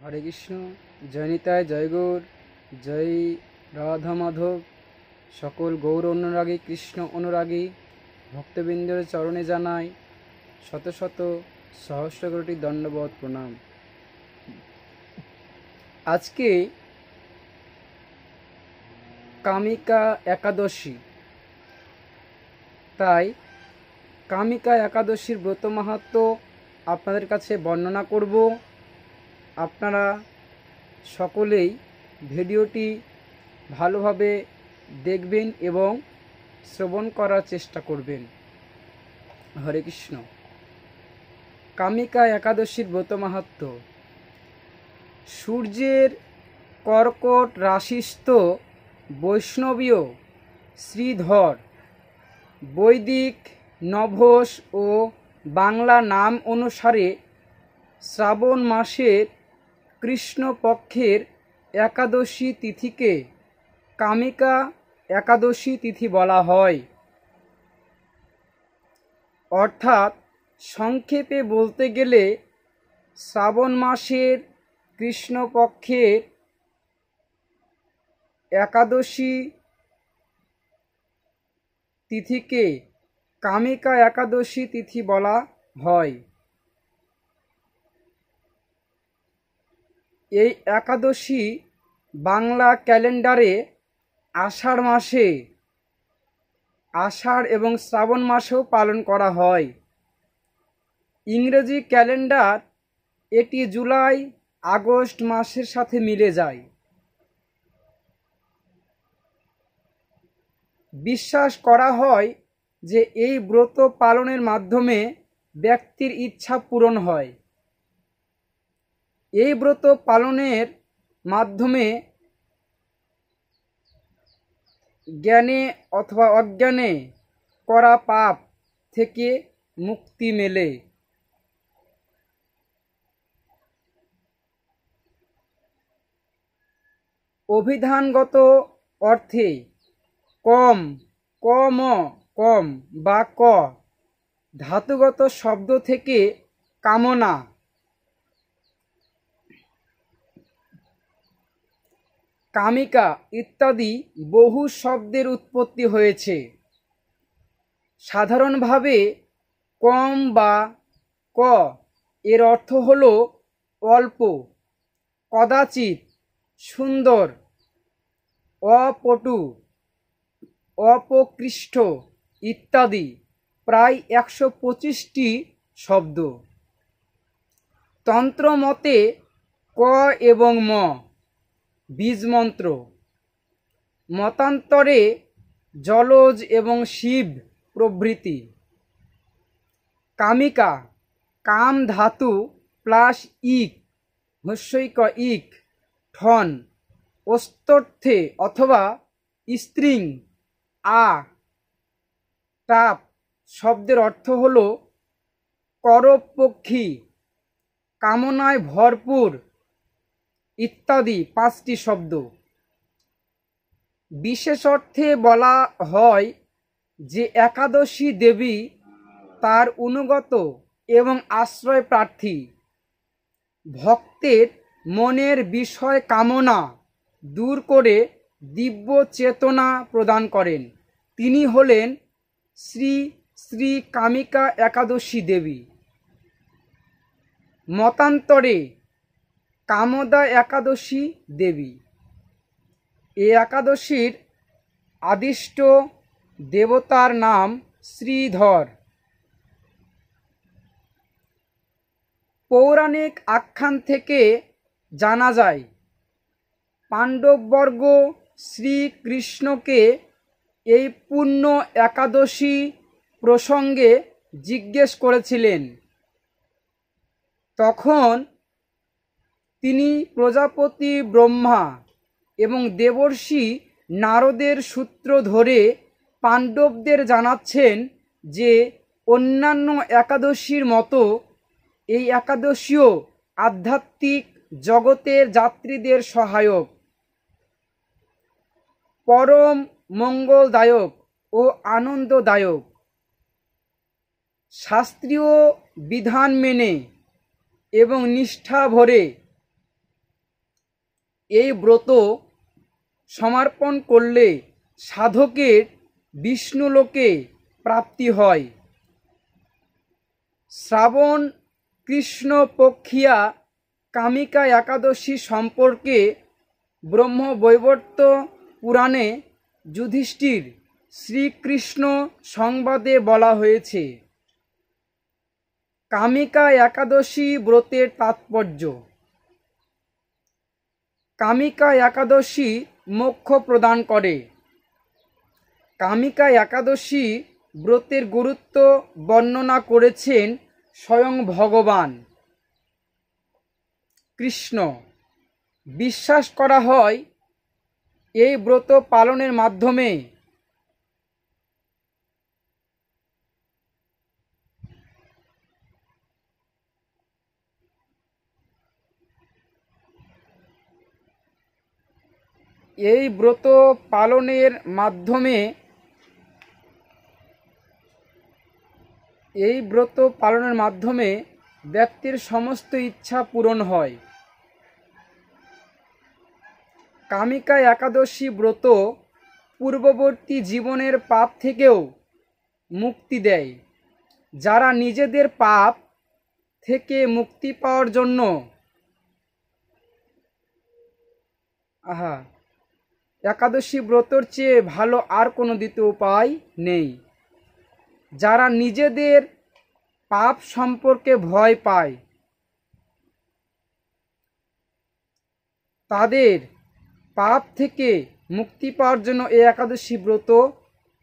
হরে কৃষ্ণ। জয় নিতাই, জয় গৌর, জয় রাধা মাধব। সকল গৌর অনুরাগী, কৃষ্ণ অনুরাগী ভক্তবৃন্দের চরণে জানাই শত শত সহস্র কোটি দণ্ডবত প্রণাম। আজকে কামিকা একাদশী, তাই কামিকা একাদশীর ব্রত মাহাত্ম্য আপনাদের কাছে বর্ণনা করব। আপনারা সকলেই ভিডিওটি ভালোভাবে দেখবেন এবং শ্রবণ করার চেষ্টা করবেন। হরে কৃষ্ণ। কামিকা একাদশীর ব্রত মাহাত্ম্য। সূর্যের কর্কট রাশিস্থ বৈষ্ণবীয় শ্রীধর বৈদিক নভস ও বাংলা নাম অনুসারে শ্রাবণ মাসের কৃষ্ণপক্ষের একাদশী তিথিকে কামিকা একাদশী তিথি বলা হয়। অর্থাৎ সংক্ষেপে বলতে গেলে শ্রাবণ মাসের কৃষ্ণপক্ষের একাদশী তিথিকে কামিকা একাদশী তিথি বলা হয়। এই একাদশী বাংলা ক্যালেন্ডারে আষাঢ় মাসে, আষাঢ় এবং শ্রাবণ মাসেও পালন করা হয়। ইংরেজি ক্যালেন্ডার এটি জুলাই আগস্ট মাসের সাথে মিলে যায়। বিশ্বাস করা হয় যে এই ব্রত পালনের মাধ্যমে ব্যক্তির ইচ্ছা পূরণ হয়। এই ব্রত পালনের মাধ্যমে জ্ঞানে অথবা অজ্ঞানে করা পাপ থেকে মুক্তি মেলে। অভিধানগত অর্থে কম, কম বা ক ধাতুগত শব্দ থেকে কামনা, কামিকা ইত্যাদি বহু শব্দের উৎপত্তি হয়েছে। সাধারণভাবে কম বা ক এর অর্থ হল অল্প, কদাচিৎ, সুন্দর, অপটু, অপকৃষ্ট ইত্যাদি প্রায় 125টি শব্দ। তন্ত্র মতে ক এবং ম বীজমন্ত্র, মতান্তরে জলজ এবং শিব প্রভৃতি। কামিকা কাম ধাতু প্লাস ইক, হস্যইক ইক, ঠন, অস্তর্থে অথবা স্ত্রিং আ টাপ শব্দের অর্থ হল করপক্ষী, কামনায় ভরপুর ইত্যাদি 5টি শব্দ। বিশেষ অর্থে বলা হয় যে একাদশী দেবী তার অনুগত এবং আশ্রয় প্রার্থী ভক্তের মনের বিষয় কামনা দূর করে দিব্য চেতনা প্রদান করেন। তিনি হলেন শ্রী শ্রী কামিকা একাদশী দেবী। মতান্তরে কামদা একাদশী দেবী। এই একাদশীর আদিষ্ট দেবতার নাম শ্রীধর। পৌরাণিক আখ্যান থেকে জানা যায় পাণ্ডববর্গ শ্রীকৃষ্ণকে এই পূর্ণ একাদশী প্রসঙ্গে জিজ্ঞেস করেছিলেন। তখন তিনি প্রজাপতি ব্রহ্মা এবং দেবর্ষি নারদের সূত্র ধরে পাণ্ডবদের জানাচ্ছেন যে অন্যান্য একাদশীর মতো এই একাদশীও আধ্যাত্মিক জগতের যাত্রীদের সহায়ক, পরম মঙ্গলদায়ক ও আনন্দদায়ক। শাস্ত্রীয় বিধান মেনে এবং নিষ্ঠা ভরে এই ব্রত সমর্পণ করলে সাধকের বিষ্ণুলোকে প্রাপ্তি হয়। শ্রাবণ কৃষ্ণপক্ষিয়া কামিকা একাদশী সম্পর্কে ব্রহ্মবৈবর্ত পুরাণে যুধিষ্ঠির শ্রীকৃষ্ণ সংবাদে বলা হয়েছে। কামিকা একাদশী ব্রতের তাৎপর্য। কামিকা একাদশী মোক্ষ প্রদান করে। কামিকা একাদশী ব্রতের গুরুত্ব বর্ণনা করেছেন স্বয়ং ভগবান কৃষ্ণ। বিশ্বাস করা হয় এই ব্রত পালনের মাধ্যমে ব্যক্তির সমস্ত ইচ্ছা পূরণ হয়। কামিকা একাদশী ব্রত পূর্ববর্তী জীবনের পাপ থেকেও মুক্তি দেয়। যারা নিজেদের পাপ থেকে মুক্তি পাওয়ার জন্য একাদশী ব্রতর চেয়ে ভালো আর কোনো দ্বিতীয় উপায় নেই। যারা নিজেদের পাপ সম্পর্কে ভয় পায় তাদের পাপ থেকে মুক্তি পাওয়ার জন্য এই একাদশী ব্রত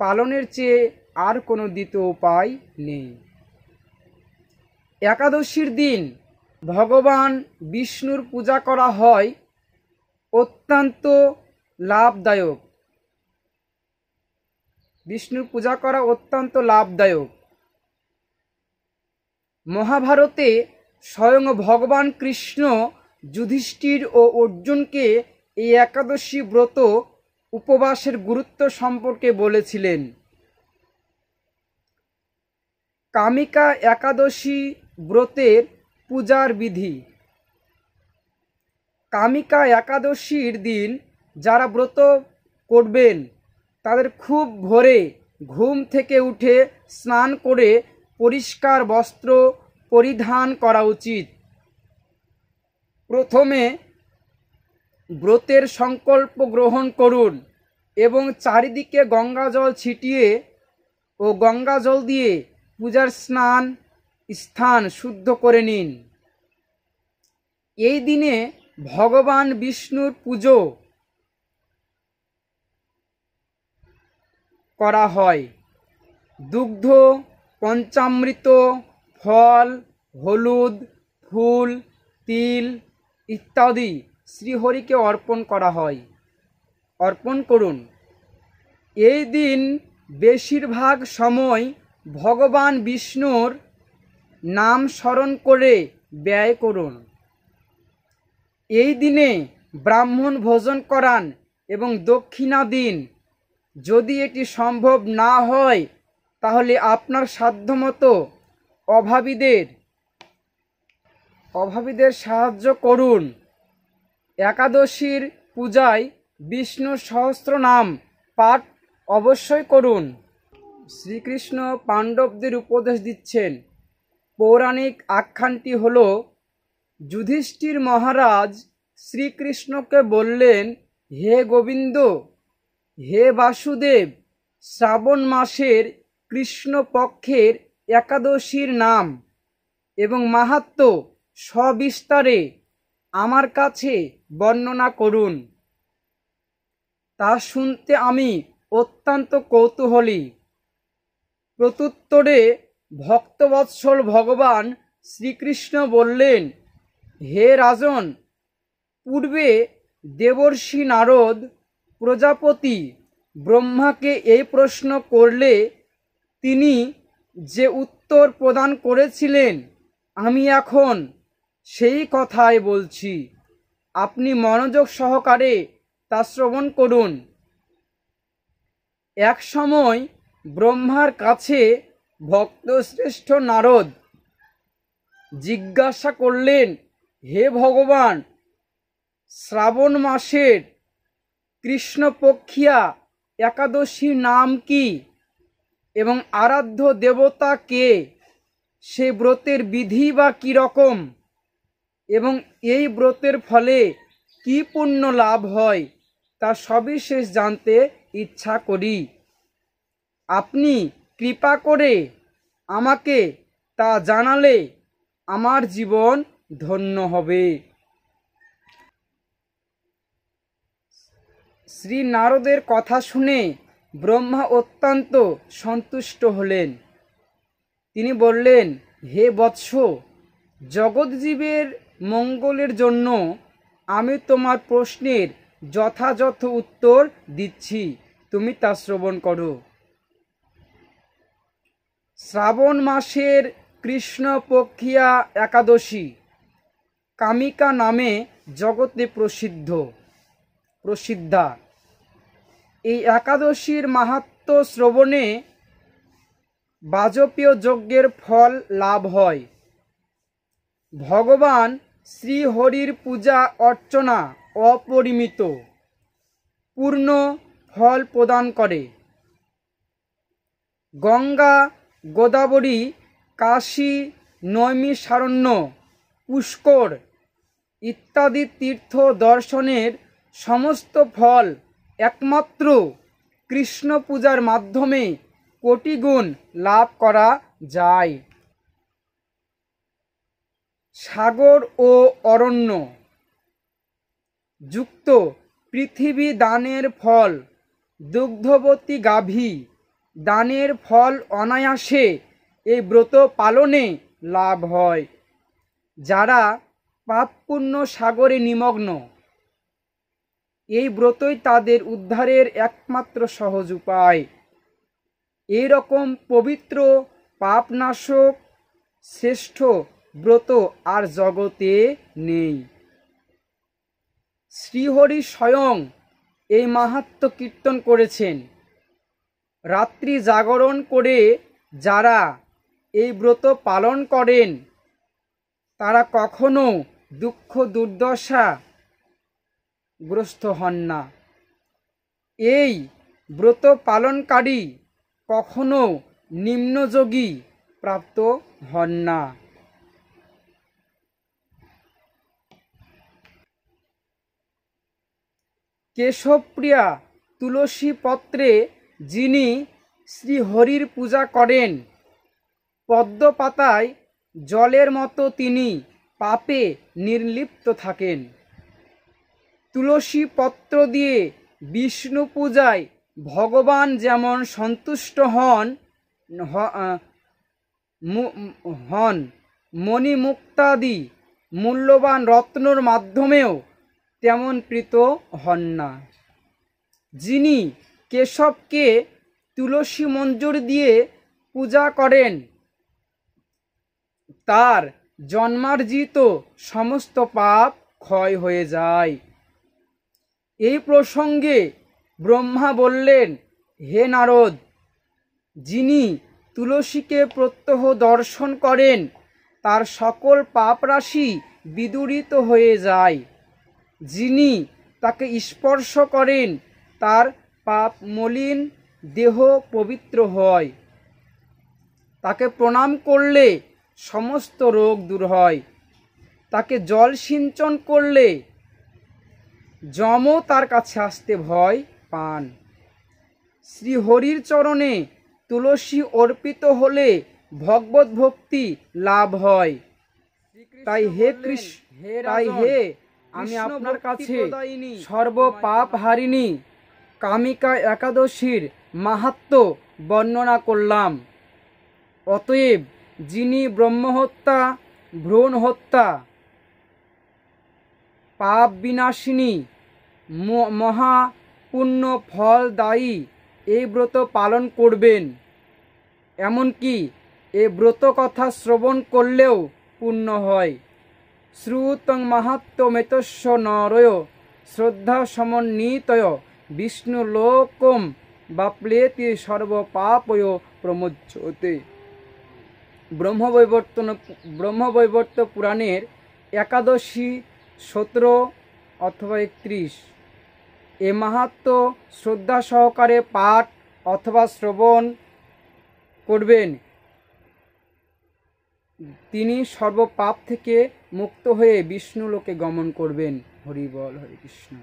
পালনের চেয়ে আর কোনো দ্বিতীয় উপায় নেই। একাদশীর দিন ভগবান বিষ্ণুর পূজা করা হয় অত্যন্ত লাভদায়ক। মহাভারতে স্বয়ং ভগবান কৃষ্ণ যুধিষ্ঠির ও অর্জুনকে এই একাদশী ব্রত উপবাসের গুরুত্ব সম্পর্কে বলেছিলেন। কামিকা একাদশী ব্রতের পূজার বিধি। কামিকা একাদশীর দিন যারা ব্রত করবেন তাদের খুব ভোরে ঘুম থেকে উঠে স্নান করে পরিষ্কার বস্ত্র পরিধান করা উচিত। প্রথমে ব্রতের সংকল্প গ্রহণ করুন এবং চারিদিকে গঙ্গাজল ছিটিয়ে ও গঙ্গাজল দিয়ে পূজার স্থান শুদ্ধ করে নিন। এই দিনে ভগবান বিষ্ণুর পুজো করা হয়। দুগ্ধ, পঞ্চামৃত, ফল, হলুদ, ফুল, তিল ইত্যাদি শ্রীহরিকে অর্পণ করুন। এই দিন বেশিরভাগ সময় ভগবান বিষ্ণুর নাম স্মরণ করে ব্যয় করুন। এই দিনে ব্রাহ্মণ ভোজন করান এবং দক্ষিণা দিন। যদি এটি সম্ভব না হয় তাহলে আপনার সাধ্যমতো অভাবীদের সাহায্য করুন। একাদশীর পূজায় বিষ্ণু সহস্রনাম পাঠ অবশ্যই করুন। শ্রীকৃষ্ণ পাণ্ডবদের উপদেশ দিচ্ছেন। পৌরাণিক আখ্যানটি হল, যুধিষ্ঠির মহারাজ শ্রীকৃষ্ণকে বললেন, হে গোবিন্দ, হে বাসুদেব, শ্রাবণ মাসের কৃষ্ণপক্ষের একাদশীর নাম এবং মাহাত্ম্য সবিস্তারে আমার কাছে বর্ণনা করুন। তা শুনতে আমি অত্যন্ত কৌতূহলী। প্রত্যুত্তরে ভক্তবৎসল ভগবান শ্রীকৃষ্ণ বললেন, হে রাজন, পূর্বে দেবর্ষি নারদ প্রজাপতি ব্রহ্মাকে এই প্রশ্ন করলে তিনি যে উত্তর প্রদান করেছিলেন আমি এখন সেই কথাই বলছি। আপনি মনোযোগ সহকারে তা শ্রবণ করুন। এক সময় ব্রহ্মার কাছে ভক্তশ্রেষ্ঠ নারদ জিজ্ঞাসা করলেন, হে ভগবান, শ্রাবণ মাসের কৃষ্ণপক্ষিয়া একাদশীর নাম কি এবং আরাধ্য দেবতা কে, সে ব্রতের বিধি বা কী রকম এবং এই ব্রতের ফলে কি পুণ্য লাভ হয় তা সবিশেষ জানতে ইচ্ছা করি। আপনি কৃপা করে আমাকে তা জানালে আমার জীবন ধন্য হবে। শ্রী নারদের কথা শুনে ব্রহ্মা অত্যন্ত সন্তুষ্ট হলেন। তিনি বললেন, হে বৎস, জগৎজীবের মঙ্গলের জন্য আমি তোমার প্রশ্নের যথাযথ উত্তর দিচ্ছি, তুমি তা শ্রবণ করো। শ্রাবণ মাসের কৃষ্ণপক্ষিয়া একাদশী কামিকা নামে জগতে প্রসিদ্ধা। এই একাদশীর মাহাত্ম্য শ্রবণে বাজপেয় যজ্ঞের ফল লাভ হয়। ভগবান শ্রীহরির পূজা অর্চনা অপরিমিত পূর্ণ ফল প্রদান করে। গঙ্গা, গোদাবরী, কাশী, নৈমিষারণ্য, পুষ্কর ইত্যাদি তীর্থ দর্শনের সমস্ত ফল একমাত্র কৃষ্ণ পূজার মাধ্যমে কোটিগুণ লাভ করা যায়। সাগর ও অরণ্য যুক্ত পৃথিবী দানের ফল, দুগ্ধবতী গাভী দানের ফল অনায়াসে এই ব্রত পালনে লাভ হয়। যারা পাপ পুণ্য সাগরে নিমগ্ন, এই ব্রতই তাদের উদ্ধারের একমাত্র সহজ উপায়। এই রকম পবিত্র পাপনাশক শ্রেষ্ঠ ব্রত আর জগতে নেই। শ্রীহরি স্বয়ং এই মাহাত্ম্য কীর্তন করেছেন। রাত্রি জাগরণ করে যারা এই ব্রত পালন করেন তারা কখনো দুঃখ দুর্দশা গ্রস্ত হন না। এই ব্রত পালনকারী কখনো নিম্নযোগী প্রাপ্ত হন না। কেশবপ্রিয়া তুলসী পত্রে যিনি শ্রীহরির পূজা করেন, পদ্ম পাতায় জলের মতো তিনি পাপে নির্লিপ্ত থাকেন। তুলসী পত্র দিয়ে বিষ্ণু পূজায় ভগবান যেমন সন্তুষ্ট হন মণিমুক্তাদি মূল্যবান রত্নর মাধ্যমেও তেমন প্রীত হন না। যিনি কেশবকে তুলসী মঞ্জুর দিয়ে পূজা করেন তার জন্মার্জিত সমস্ত পাপ ক্ষয় হয়ে যায়। এই প্রসঙ্গে ব্রহ্মা বললেন, হে নারদ, যিনি তুলসীকে প্রত্যহ দর্শন করেন তার সকল পাপ রাশি বিদূরিত হয়ে যায়। যিনি তাকে স্পর্শ করেন তার পাপ মলিন দেহ পবিত্র হয়। তাকে প্রণাম করলে সমস্ত রোগ দূর হয়। তাকে জল সিঞ্চন করলে যমও তার কাছে আসতে ভয় পান। শ্রীহরির চরণে তুলসী অর্পিত হলে ভগবত ভক্তি লাভ হয়। তাই হে আমি আপনার কাছে সর্ব পাপ হারিণী কামিকা একাদশীর মাহাত্ম্য বর্ণনা করলাম। অতএব যিনি ব্রহ্মহত্যা, ভ্রূণ হত্যা, পাপ বিনাশিনী, মহা পুণ্য ফলদায়ী এই ব্রত পালন করবেন, এমনকি এই ব্রত কথা শ্রবণ করলেও পুণ্য হয়। শ্রুতং মাহাত্ম্যমেতস্য নরয় শ্রদ্ধা সমন্বিতয় বিষ্ণু লোকম বাপ্লেতি সর্বপাপয় প্রমোচ্যতে। ব্রহ্মবৈবর্ত পুরাণের একাদশী স্তোত্র অথবা 31। এ মাহাত্ম্য শ্রদ্ধা সহকারে পাঠ অথবা শ্রবণ করবেন, তিনি সর্বপাপ থেকে মুক্ত হয়ে বিষ্ণু লোকে গমন করবেন। হরি বল, হরে কৃষ্ণ।